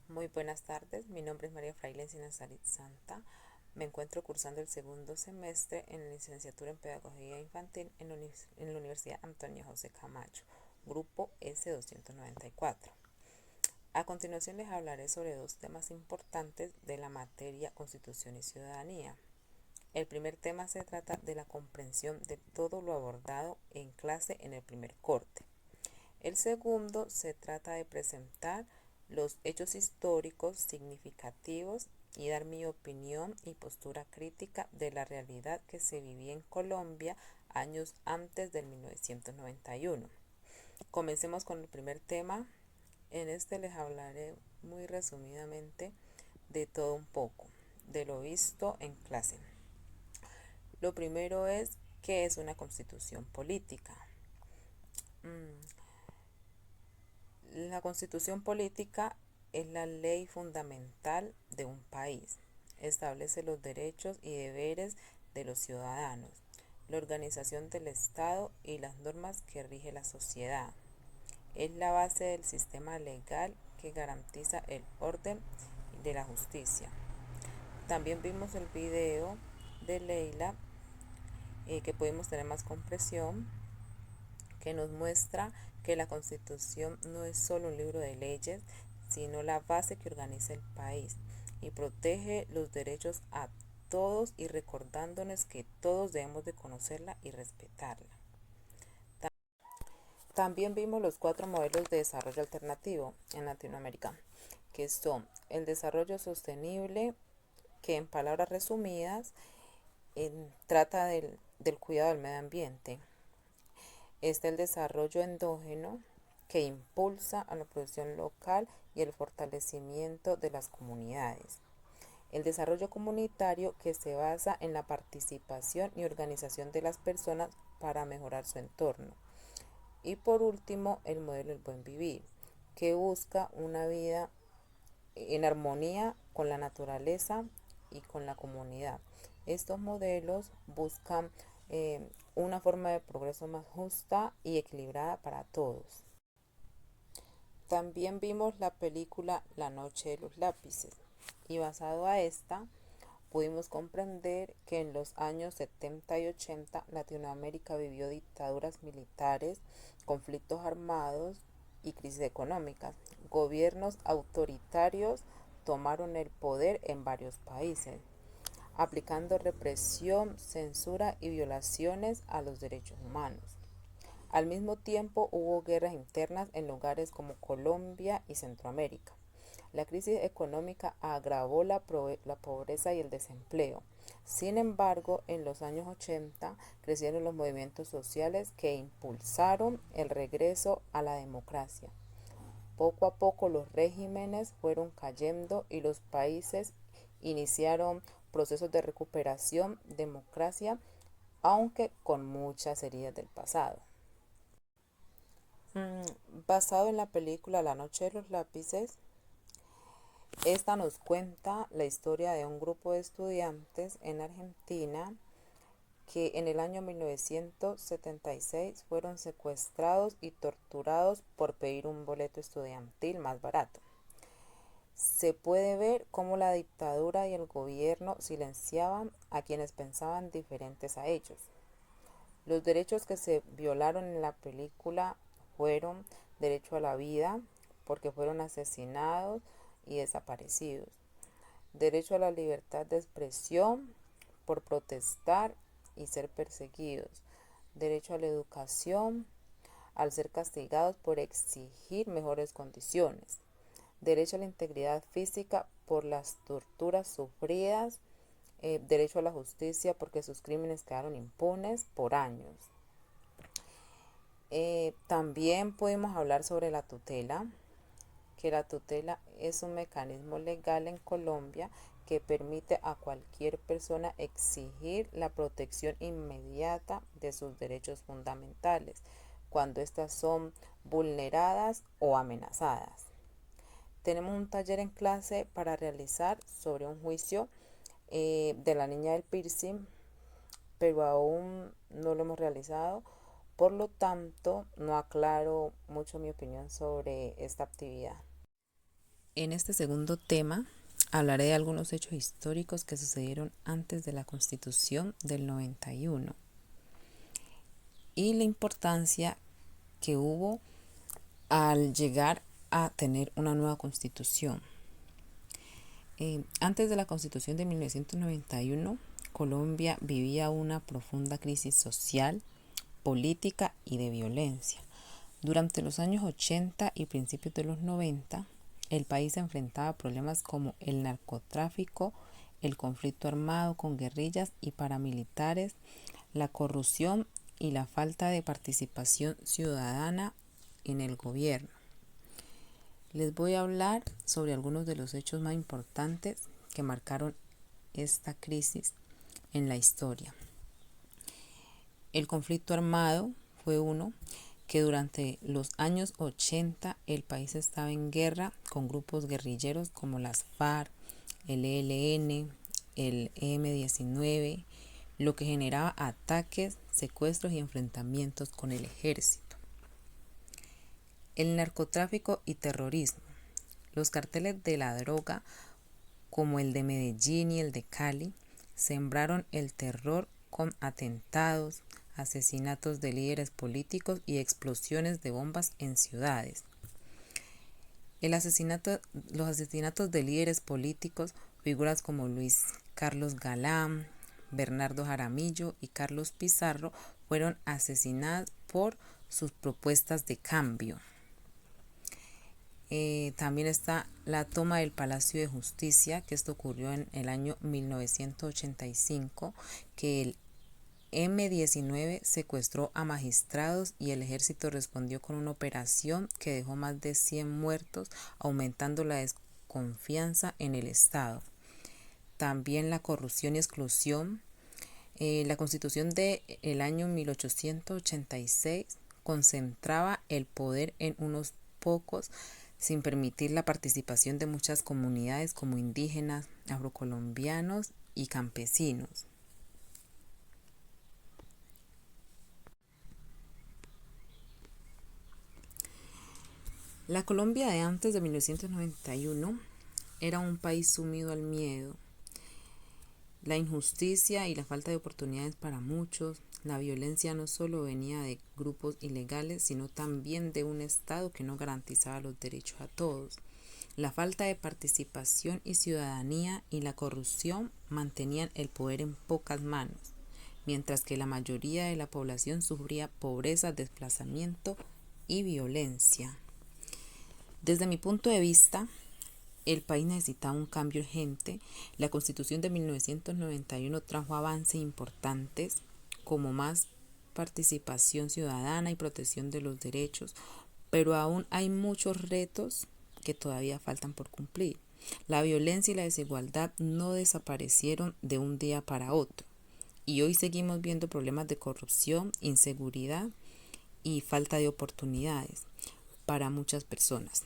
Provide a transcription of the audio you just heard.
Muy buenas tardes, mi nombre es María Fraile Encinas Salit Santa. Me encuentro cursando el segundo semestre en la licenciatura en Pedagogía Infantil en la Universidad Antonio José Camacho, grupo S294. A continuación les hablaré sobre dos temas importantes de la materia Constitución y Ciudadanía. El primer tema se trata de la comprensión de todo lo abordado en clase en el primer corte. El segundo se trata de presentar los hechos históricos significativos y dar mi opinión y postura crítica de la realidad que se vivía en Colombia años antes del 1991. Comencemos con el primer tema. En este les hablaré muy resumidamente de todo un poco, de lo visto en clase. Lo primero es, ¿qué es una constitución política? La constitución política es la ley fundamental de un país. Establece los derechos y deberes de los ciudadanos, la organización del Estado y las normas que rige la sociedad. Es la base del sistema legal que garantiza el orden de la justicia. También vimos el video de Leila, que podemos tener más comprensión, que nos muestra que la Constitución no es solo un libro de leyes, sino la base que organiza el país y protege los derechos a todos y recordándonos que todos debemos de conocerla y respetarla. También vimos los 4 modelos de desarrollo alternativo en Latinoamérica, que son el desarrollo sostenible, que en palabras resumidas trata del cuidado del medio ambiente. Está el desarrollo endógeno, que impulsa a la producción local y el fortalecimiento de las comunidades. El desarrollo comunitario, que se basa en la participación y organización de las personas para mejorar su entorno. Y por último, el modelo del buen vivir, que busca una vida en armonía con la naturaleza y con la comunidad. Estos modelos buscan una forma de progreso más justa y equilibrada para todos. También vimos la película La Noche de los Lápices y basado a esta pudimos comprender que en los años 70 y 80 Latinoamérica vivió dictaduras militares, conflictos armados y crisis económicas. Gobiernos autoritarios tomaron el poder en varios países, aplicando represión, censura y violaciones a los derechos humanos. Al mismo tiempo hubo guerras internas en lugares como Colombia y Centroamérica. La crisis económica agravó la pobreza y el desempleo. Sin embargo, en los años 80 crecieron los movimientos sociales que impulsaron el regreso a la democracia. Poco a poco los regímenes fueron cayendo y los países iniciaron procesos de recuperación, democracia, aunque con muchas heridas del pasado. Basado en la película La Noche de los Lápices, esta nos cuenta la historia de un grupo de estudiantes en Argentina que en el año 1976 fueron secuestrados y torturados por pedir un boleto estudiantil más barato. Se puede ver cómo la dictadura y el gobierno silenciaban a quienes pensaban diferentes a ellos. Los derechos que se violaron en la película fueron derecho a la vida, porque fueron asesinados y desaparecidos. Derecho a la libertad de expresión, por protestar y ser perseguidos. Derecho a la educación, al ser castigados por exigir mejores condiciones. Derecho a la integridad física por las torturas sufridas. Derecho a la justicia porque sus crímenes quedaron impunes por años. También podemos hablar sobre la tutela, que la tutela es un mecanismo legal en Colombia que permite a cualquier persona exigir la protección inmediata de sus derechos fundamentales cuando éstas son vulneradas o amenazadas. Tenemos un taller en clase para realizar sobre un juicio de la niña del piercing, pero aún no lo hemos realizado. Por lo tanto, no aclaro mucho mi opinión sobre esta actividad. En este segundo tema hablaré de algunos hechos históricos que sucedieron antes de la Constitución del 91 y la importancia que hubo al llegar a tener una nueva Constitución. Antes de la Constitución de 1991, Colombia vivía una profunda crisis social, política y de violencia. Durante los años 80 y principios de los 90, el país se enfrentaba a problemas como el narcotráfico, el conflicto armado con guerrillas y paramilitares, la corrupción y la falta de participación ciudadana en el gobierno. Les voy a hablar sobre algunos de los hechos más importantes que marcaron esta crisis en la historia. El conflicto armado fue uno que durante los años 80 el país estaba en guerra con grupos guerrilleros como las FARC, el ELN, el M-19, lo que generaba ataques, secuestros y enfrentamientos con el ejército. El narcotráfico y terrorismo. Los carteles de la droga, como el de Medellín y el de Cali, sembraron el terror con atentados, asesinatos de líderes políticos y explosiones de bombas en ciudades. Los asesinatos de líderes políticos, figuras como Luis Carlos Galán, Bernardo Jaramillo y Carlos Pizarro, fueron asesinados por sus propuestas de cambio. También está la toma del Palacio de Justicia, que esto ocurrió en el año 1985, que el M-19 secuestró a magistrados y el ejército respondió con una operación que dejó más de 100 muertos, aumentando la desconfianza en el Estado. También la corrupción y exclusión. La Constitución del año 1886 concentraba el poder en unos pocos, sin permitir la participación de muchas comunidades como indígenas, afrocolombianos y campesinos. La Colombia de antes de 1991 era un país sumido al miedo, la injusticia y la falta de oportunidades para muchos. La violencia no solo venía de grupos ilegales, sino también de un Estado que no garantizaba los derechos a todos. La falta de participación y ciudadanía y la corrupción mantenían el poder en pocas manos, mientras que la mayoría de la población sufría pobreza, desplazamiento y violencia. Desde mi punto de vista, el país necesitaba un cambio urgente. La Constitución de 1991 trajo avances importantes como más participación ciudadana y protección de los derechos, pero aún hay muchos retos que todavía faltan por cumplir. La violencia y la desigualdad no desaparecieron de un día para otro, y hoy seguimos viendo problemas de corrupción, inseguridad y falta de oportunidades para muchas personas.